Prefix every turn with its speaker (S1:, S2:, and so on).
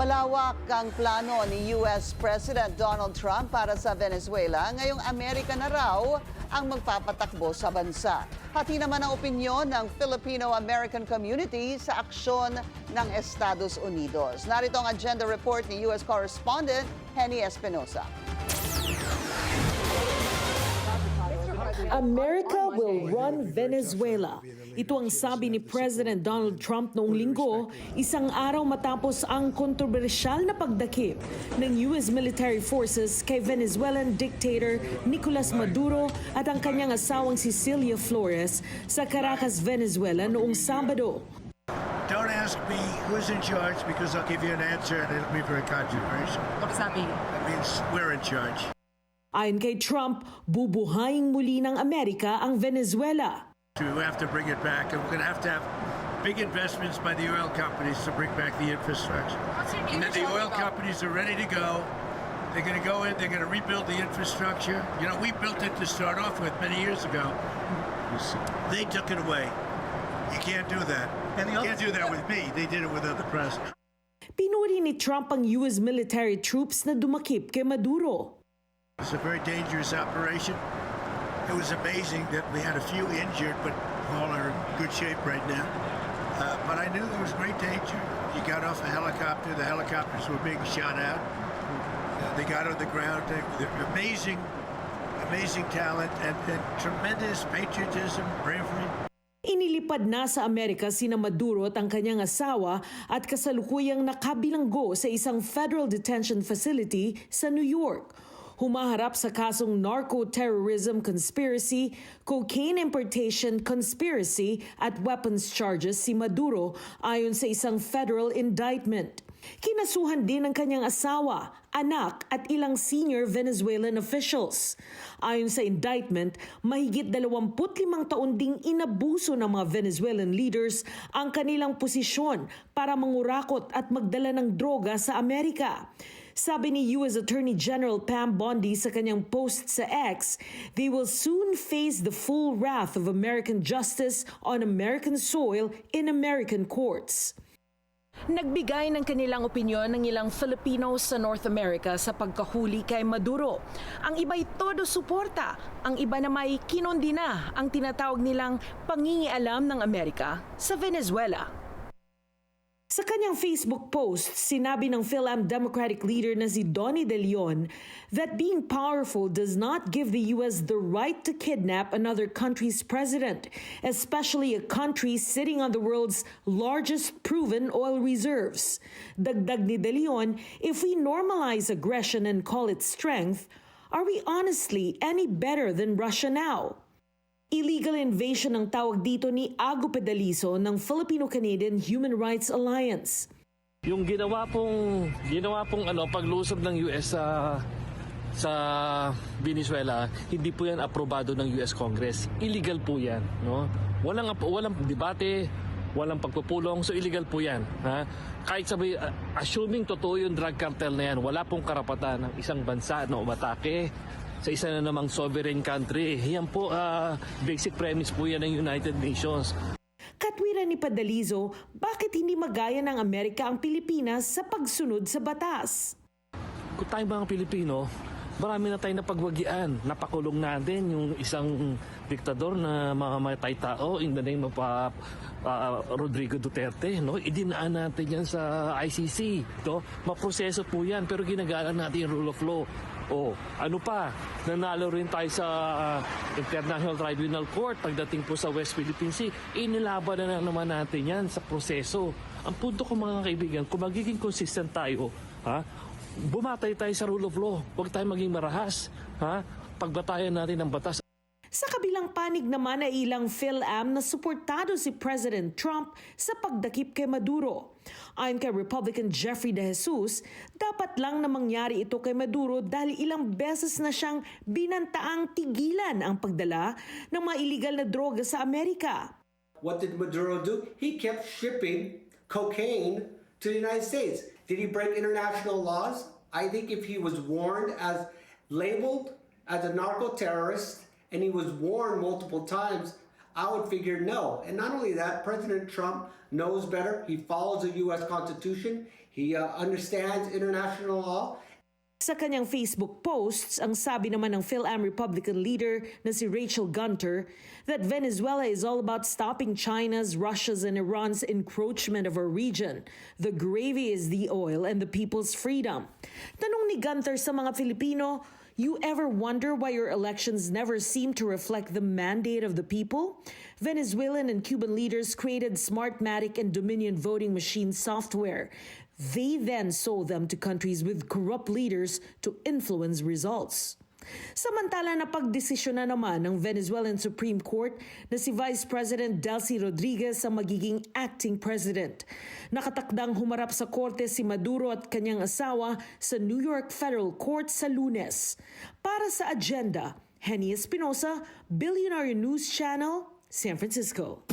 S1: Malawak ang plano ni US President Donald Trump para sa Venezuela. Ngayong Amerika na raw ang magpapatakbo sa bansa. Hati naman ang opinyon ng Filipino-American community sa aksyon ng Estados Unidos. Narito ang agenda report ni US correspondent Henny Espinosa.
S2: America will run Venezuela. Ito ang sabi ni President Donald Trump noong linggo, isang araw matapos ang kontrobersyal na pagdakip ng US military forces kay Venezuelan dictator Nicolas Maduro at ang kanyang asawang Cecilia Flores sa Caracas, Venezuela noong Sabado.
S3: Don't ask me who's in charge because I'll give you an answer and it'll be very controversial.
S4: What does that mean?
S3: That means we're in charge.
S2: Ayon kay Trump, bubuhayin muli ng Amerika ang Venezuela.
S3: We have to bring it back, and we're going to have big investments by the oil companies to bring back the infrastructure. And then the oil companies are ready to go. They're going to go in, they're going to rebuild the infrastructure. You know, we built it to start off with many years ago. They took it away. You can't do that. And you can't do that with me. They did it with other presidents.
S2: Pinuri ni Trump ang US military troops na dumakip kay Maduro.
S3: It's a very dangerous operation. It was amazing that we had a few injured, but all are in good shape right now. But I knew there was great danger. You got off a helicopter, the helicopters were being shot out. They got on the ground. They're amazing talent and tremendous patriotism, bravery.
S2: Inilipad na sa Amerika sina Maduro at ang kanyang asawa at kasalukuyang nakabilanggo sa isang federal detention facility sa New York. Humaharap sa kasong narco-terrorism conspiracy, cocaine importation conspiracy at weapons charges si Maduro ayon sa isang federal indictment. Kinasuhan din ang kanyang asawa, anak at ilang senior Venezuelan officials. Ayon sa indictment, mahigit 25 taon ding inabuso ng mga Venezuelan leaders ang kanilang posisyon para mangurakot at magdala ng droga sa Amerika. Sabi ni U.S. Attorney General Pam Bondi sa kanyang post sa X, they will soon face the full wrath of American justice on American soil in American courts. Nagbigay ng kanilang opinyon ng ilang Filipinos sa North America sa pagkahuli kay Maduro. Ang iba'y todo suporta, ang iba na may kinondina ang tinatawag nilang pangingialam ng Amerika sa Venezuela. Sa kanyang Facebook post, sinabi ng Phil-Am Democratic leader na si Donnie De Leon that being powerful does not give the U.S. the right to kidnap another country's president, especially a country sitting on the world's largest proven oil reserves. Dagdag ni De Leon, if we normalize aggression and call it strength, are we honestly any better than Russia now? Illegal invasion ang tawag dito ni Ago Pedalizo ng Filipino-Canadian Human Rights Alliance.
S5: Yung ginawa pong paglusob ng US sa Venezuela, hindi po yan aprobado ng US Congress. Illegal po yan, no? Walang debate, walang pagpupulong, so illegal po yan, ha? Kahit assuming totoo yung drug cartel na yan, wala pong karapatan ng isang bansa na umatake sa isa na namang sovereign country. Yan po, basic premise po yan ng United Nations.
S2: Katwiran ni Padalizo, bakit hindi magaya ng Amerika ang Pilipinas sa pagsunod sa batas?
S5: Kung tayong mga Pilipino, marami na tayong napagwagian. Napakulong natin yung isang diktador na mamamatay tao in the name of Rodrigo Duterte. No? Idinaan natin yan sa ICC. No? Maproseso po yan, pero ginagalan natin yung rule of law. O ano pa, nanalo rin tayo sa International Tribunal Court pagdating po sa West Philippine Sea. Inilaban na naman natin yan sa proseso. Ang punto ko mga kaibigan, kung magiging consistent tayo, bumatay tayo sa rule of law. Huwag tayo maging marahas. Pagbatayan natin ang batas.
S2: Sa kabilang panig naman ay ilang Phil-Am na suportado si President Trump sa pagdakip kay Maduro. Ayon kay Republican Jeffrey De Jesus, dapat lang na mangyari ito kay Maduro dahil ilang beses na siyang binantaang tigilan ang pagdala ng mga illegal na droga sa Amerika.
S6: What did Maduro do? He kept shipping cocaine to the United States. Did he break international laws? I think if he was warned as labeled as a narco-terrorist and he was warned multiple times, I would figure no. And not only that, President Trump knows better. He follows the U.S. Constitution. He understands international law.
S2: Sa kanyang Facebook posts, ang sabi naman ng Phil-Am Republican leader na si Rachel Gunter that Venezuela is all about stopping China's, Russia's, and Iran's encroachment of our region. The gravy is the oil and the people's freedom. Tanong ni Gunter sa mga Filipino, you ever wonder why your elections never seem to reflect the mandate of the people? Venezuelan and Cuban leaders created Smartmatic and Dominion voting machine software. They then sold them to countries with corrupt leaders to influence results. Samantala na pagdesisyon na naman ng Venezuelan Supreme Court na si Vice President Delcy Rodriguez ang magiging acting president. Nakatakdang humarap sa korte si Maduro at kanyang asawa sa New York Federal Court sa Lunes. Para sa agenda, Henny Espinosa, Billionaire News Channel, San Francisco.